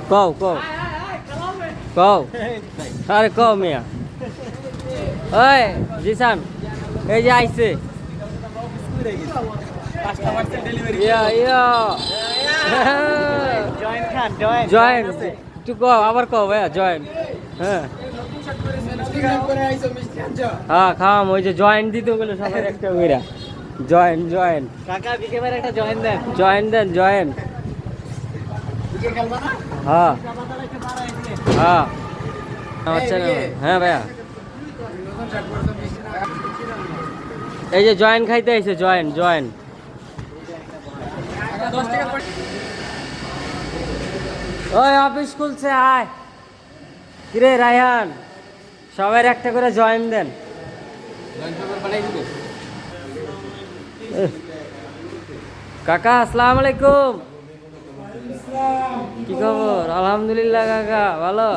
কও কও কও আরে কও মিয়া ওই জিসান এই যে আইছে ইয়া ইয়া জয়েন একটু কও আবার কও ভাইয়া জয়েন হ্যাঁ হ্যাঁ খাম ওই যে জয়েন দিতে গেলে সবার একটা কইরা জয়েন জয়েন কাকা বিকেবার একটা জয়েন দেন। জয়েন দেন জয়েন হ্যাঁ হ্যাঁ আচ্ছা না হ্যাঁ ভাইয়া এই যে জয়েন খাইতে আইছে জয়েন জয়েন ওই অফিস খুলছে আয় কিরে রায়হান সবার একটা করে জয়েন দেন কাকা আসসালামু আলাইকুম কি খবর আলহামদুলিল্লাহ কাকা ভালো